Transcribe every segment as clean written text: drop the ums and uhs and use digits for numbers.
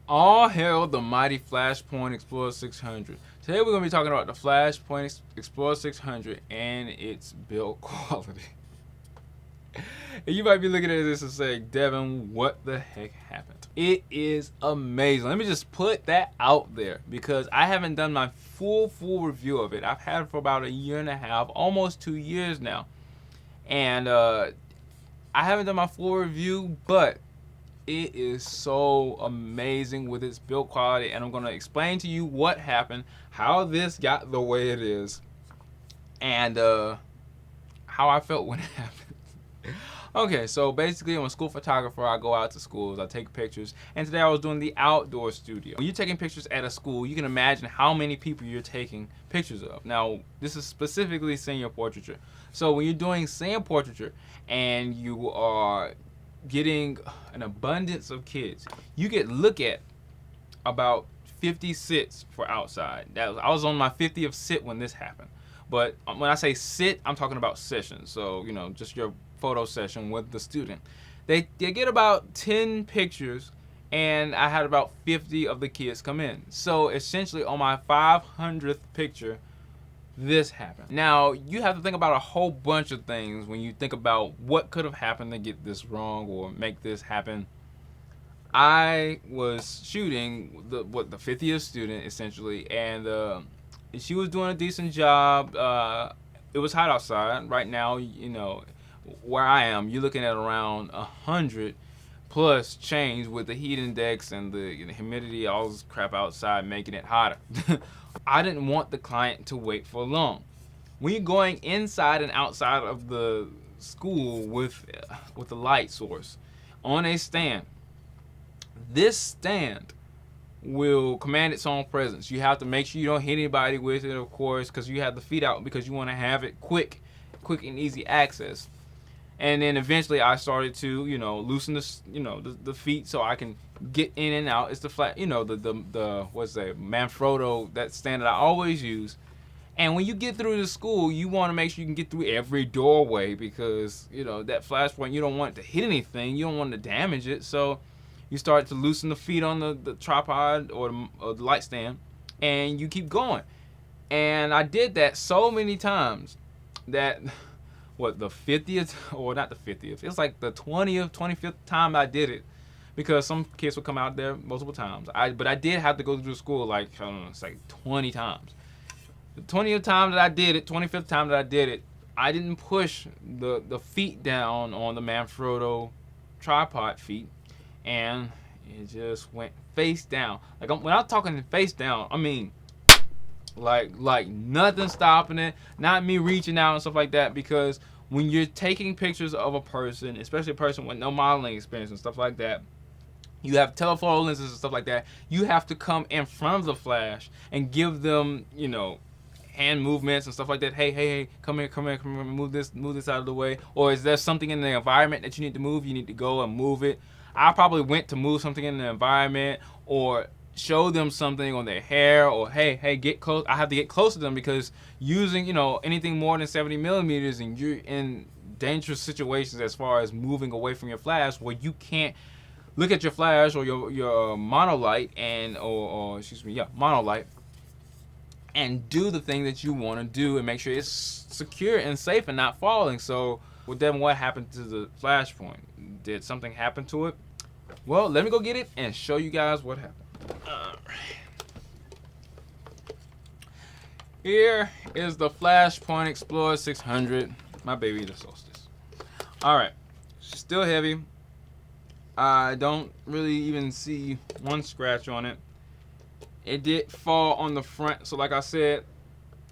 All hail the mighty FlashPoint Xplor 600. Today we're going to be talking about the FlashPoint Xplor 600 and its build quality. And you might be looking at this and saying, Devin, what the heck happened? It is amazing. Let me just put that out there because I haven't done my full review of it. I've had it for about a year and a half, almost 2 years now. And I haven't done my full review, but it is so amazing with its build quality, and I'm going to explain to you what happened, how this got the way it is, and how I felt when it happened. Okay, so basically I'm a school photographer. I go out to schools, I take pictures, and today I was doing the outdoor studio. When you're taking pictures at a school, you can imagine how many people you're taking pictures of. Now, this is specifically senior portraiture. So when you're doing senior portraiture and you are getting an abundance of kids, you get look at about 50 sits for outside. I was on my 50th sit when this happened. But when I say sit, I'm talking about sessions. So, you know, just your photo session with the student. They get about 10 pictures, and I had about 50 of the kids come in. So essentially on my 500th picture, this happened. Now, you have to think about a whole bunch of things when you think about what could have happened to get this wrong or make this happen. I was shooting the 50th student essentially, and she was doing a decent job. It was hot outside. Right now, you know, where I am, you're looking at around 100 plus change with the heat index and the humidity, all this crap outside making it hotter. I didn't want the client to wait for long. When you're going inside and outside of the school with the light source on a stand, this stand will command its own presence. You have to make sure you don't hit anybody with it, of course, because you have the feet out because you want to have it quick and easy access. And then eventually I started to, you know, loosen the feet so I can get in and out. It's the flat, you know, the what's that, Manfrotto, that stand that I always use. And when you get through the school, you want to make sure you can get through every doorway because, you know, that FlashPoint, you don't want it to hit anything. You don't want to damage it. So you start to loosen the feet on the tripod or the light stand, and you keep going. And I did that so many times that the 50th, or not the 50th, it's like the 20th, 25th time I did it, because some kids would come out there multiple times. But I did have to go through school like, I don't know, it's like 20 times. The 20th time that I did it, 25th time that I did it, I didn't push the feet down on the Manfrotto tripod feet, and it just went face down. Like, when I'm talking face down, I mean like nothing stopping it, not me reaching out and stuff like that, because when you're taking pictures of a person, especially a person with no modeling experience and stuff like that, you have telephoto lenses and stuff like that, you have to come in front of the flash and give them, you know, hand movements and stuff like that. Hey, come here, move this out of the way. Or is there something in the environment that you need to move? You need to go and move it. I probably went to move something in the environment, or show them something on their hair, or hey, get close. I have to get close to them because using, you know, anything more than 70 millimeters, and you're in dangerous situations as far as moving away from your flash, where you can't look at your flash or your monolight monolight, and do the thing that you want to do and make sure it's secure and safe and not falling. So, well, then what happened to the FlashPoint? Did something happen to it? Well, let me go get it and show you guys what happened. Here is the FlashPoint Xplor 600, my baby, the Solstice. Alright, still heavy. I don't really even see one scratch on it. It did fall on the front, so like I said,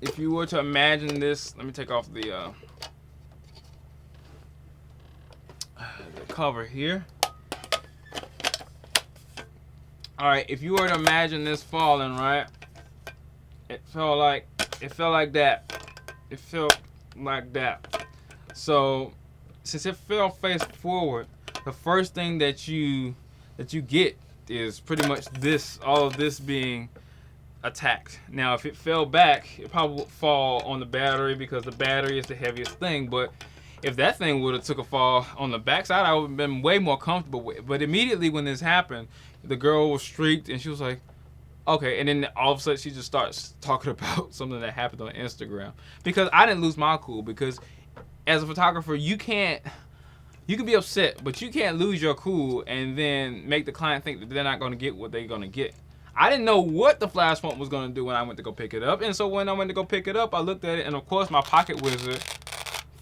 if you were to imagine this, let me take off the cover here. Alright, if you were to imagine this falling, right, it felt like that. It felt like that. So since it fell face forward, the first thing that you get is pretty much this, all of this being attacked. Now, if it fell back, it probably would fall on the battery because the battery is the heaviest thing. But if that thing would have took a fall on the backside, I would have been way more comfortable with it. But immediately when this happened, the girl was streaked, and she was like, okay. And then all of a sudden, she just starts talking about something that happened on Instagram. Because I didn't lose my cool, because as a photographer, you can be upset, but you can't lose your cool and then make the client think that they're not going to get what they're going to get. I didn't know what the FlashPoint was going to do when I went to go pick it up. And so when I went to go pick it up, I looked at it, and of course my pocket wizard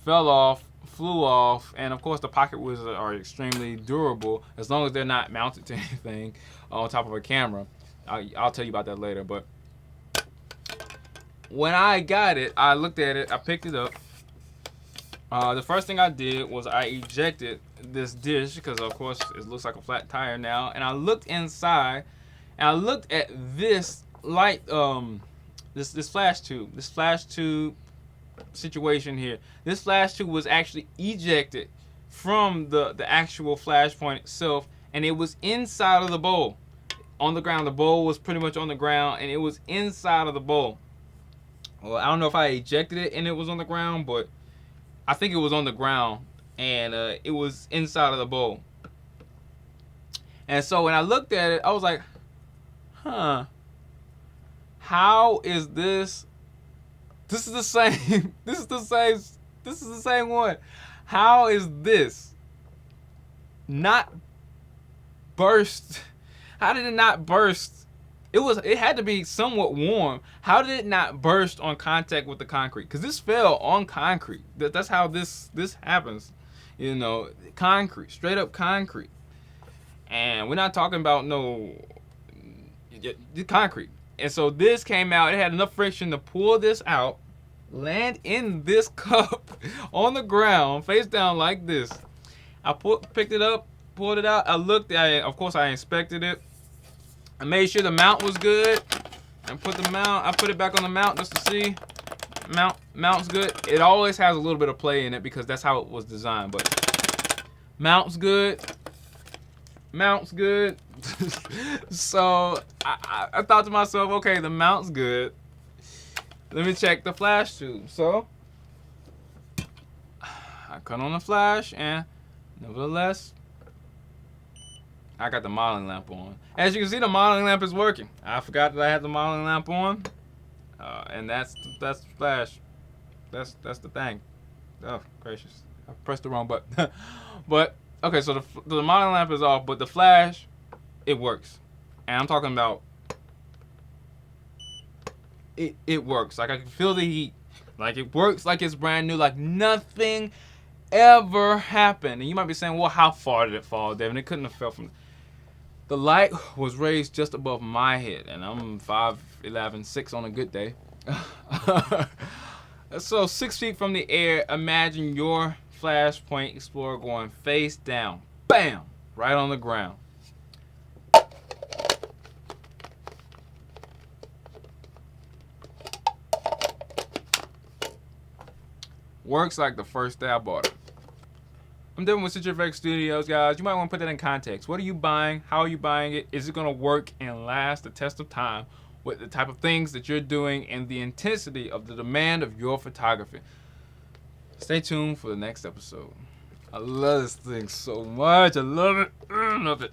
fell off, flew off, and of course the pocket wizards are extremely durable as long as they're not mounted to anything on top of a camera. I'll tell you about that later. But when I got it, I looked at it, I picked it up. The first thing I did was I ejected this dish, because of course it looks like a flat tire now, and I looked inside, and I looked at this light, this flash tube situation here. This flash tube was actually ejected from the actual FlashPoint itself, and it was inside of the bowl, on the ground. The bowl was pretty much on the ground, and it was inside of the bowl. Well, I don't know if I ejected it and it was on the ground, but I think it was on the ground, and it was inside of the bowl. And so when I looked at it, I was like, huh, how is this? This is the same. This is the same one. How is this not burst? How did it not burst? It had to be somewhat warm. How did it not burst on contact with the concrete? Because this fell on concrete. That's how this happens. You know, concrete, straight up concrete. And we're not talking about no concrete. And so this came out. It had enough friction to pull this out, land in this cup on the ground, face down like this. I picked it up, pulled it out. I looked at it. Of course, I inspected it. I made sure the mount was good, and I put it back on the mount just to see. Mount's good. It always has a little bit of play in it because that's how it was designed. But mount's good. Mount's good. So I thought to myself, okay, the mount's good. Let me check the flash tube. So I cut on the flash, and nevertheless, I got the modeling lamp on. As you can see, the modeling lamp is working. I forgot that I had the modeling lamp on, and that's the flash. That's the thing. Oh gracious! I pressed the wrong button. But okay, so the modeling lamp is off, but the flash, it works. And I'm talking about it works. Like I can feel the heat. Like it works like it's brand new. Like nothing ever happened. And you might be saying, well, how far did it fall, Devin? It couldn't have fell from. The light was raised just above my head, and I'm 5'11", 6 on a good day. So 6 feet from the air, imagine your FlashPoint Xplor going face down, bam, right on the ground. Works like the first day I bought it. I'm Devin with CenturyFX Studios, guys. You might want to put that in context. What are you buying? How are you buying it? Is it going to work and last the test of time with the type of things that you're doing and the intensity of the demand of your photography? Stay tuned for the next episode. I love this thing so much. I love it. I love it.